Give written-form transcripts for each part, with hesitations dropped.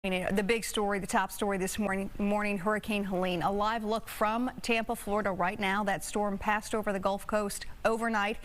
The big story, the top story this morning, Hurricane Helene. A live look from Tampa, Florida right now. That storm passed over the Gulf Coast overnight.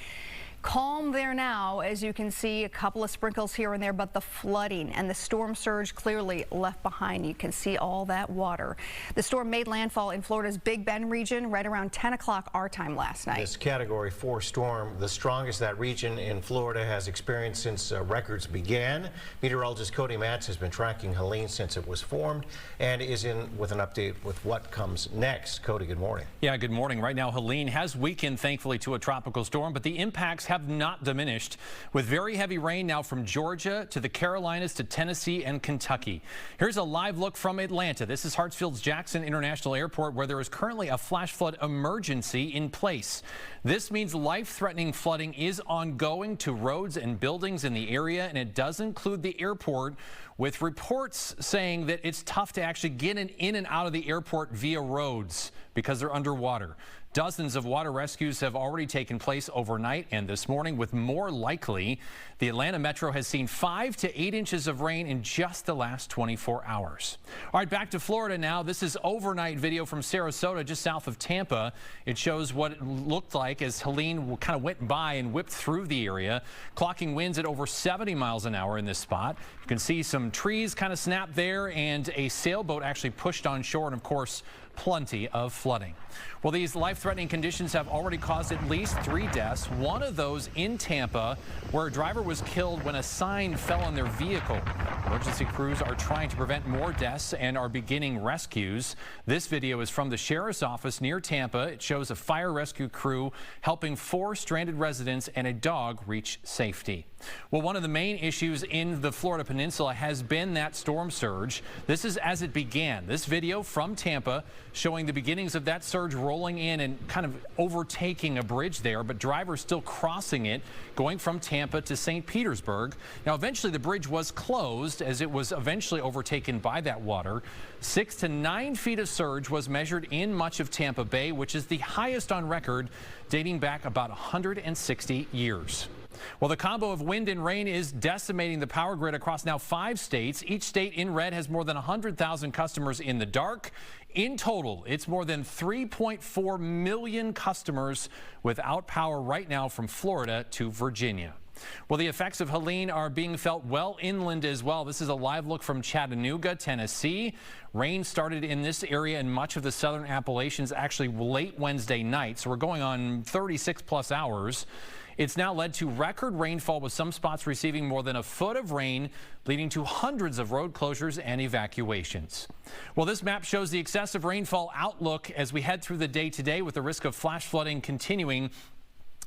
Calm there now, as you can see, a couple of sprinkles here and there, but the flooding and the storm surge clearly left behind. You can see all that water. The storm made landfall in Florida's Big Bend region right around 10 o'clock our time last night. This Category 4 storm, the strongest that region in Florida has experienced since records began. Meteorologist Cody Matz has been tracking Helene since it was formed and is in with an update with what comes next. Cody, good morning. Yeah, good morning. Right now, Helene has weakened, thankfully, to a tropical storm, but the impacts have not diminished, with very heavy rain now from Georgia to the Carolinas to Tennessee and Kentucky. Here's a live look from Atlanta. This is Hartsfield's Jackson International Airport, where there is currently a flash flood emergency in place. This means life-threatening flooding is ongoing to roads and buildings in the area, and it does include the airport, with reports saying that it's tough to actually get in and out of the airport via roads because they're underwater. Dozens of water rescues have already taken place overnight and this morning, with more likely. The Atlanta Metro has seen 5 to 8 inches of rain in just the last 24 hours. All right, back to Florida now. This is overnight video from Sarasota, just south of Tampa. It shows what it looked like as Helene kind of went by and whipped through the area, clocking winds at over 70 miles an hour in this spot. You can see some trees kind of snap there, and a sailboat actually pushed on shore, and of course, plenty of flooding. Well, these life-threatening conditions have already caused at least 3 deaths, one of those in Tampa, where a driver was killed when a sign fell on their vehicle. Emergency crews are trying to prevent more deaths and are beginning rescues. This video is from the sheriff's office near Tampa. It shows a fire rescue crew helping 4 stranded residents and a dog reach safety. Well, one of the main issues in the Florida Peninsula has been that storm surge. This is as it began. This video from Tampa showing the beginnings of that surge rolling in and kind of overtaking a bridge there, but drivers still crossing it, going from Tampa to St. Petersburg. Now, eventually the bridge was closed as it was eventually overtaken by that water. 6 to 9 feet of surge was measured in much of Tampa Bay, which is the highest on record, dating back about 160 years. Well, the combo of wind and rain is decimating the power grid across now 5 states. Each state in red has more than 100,000 customers in the dark. In total, it's more than 3.4 million customers without power right now from Florida to Virginia. Well, the effects of Helene are being felt well inland as well. This is a live look from Chattanooga, Tennessee. Rain started in this area and much of the southern Appalachians actually late Wednesday night, so we're going on 36 plus hours. It's now led to record rainfall, with some spots receiving more than a foot of rain, leading to hundreds of road closures and evacuations. Well, this map shows the excessive rainfall outlook as we head through the day today, with the risk of flash flooding continuing,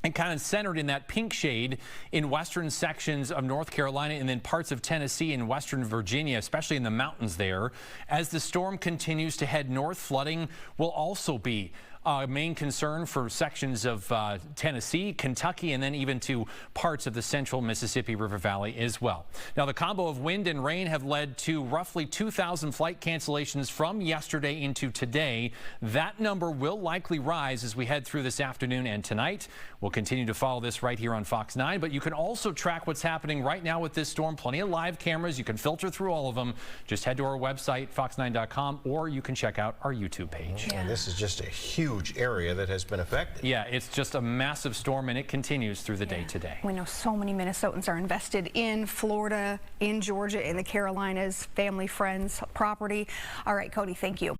and kind of centered in that pink shade in western sections of North Carolina and then parts of Tennessee and western Virginia, especially in the mountains there. As the storm continues to head north, flooding will also be a main concern for sections of Tennessee, Kentucky, and then even to parts of the central Mississippi River Valley as well. Now, the combo of wind and rain have led to roughly 2,000 flight cancellations from yesterday into today. That number will likely rise as we head through this afternoon and tonight. We'll continue to follow this right here on Fox 9, but you can also track what's happening right now with this storm. Plenty of live cameras. You can filter through all of them. Just head to our website, fox9.com, or you can check out our YouTube page. Yeah. And this is just a huge area that has been affected. Yeah, it's just a massive storm, and it continues through the day today. We know so many Minnesotans are invested in Florida, in Georgia, in the Carolinas, family, friends, property. All right, Cody, thank you.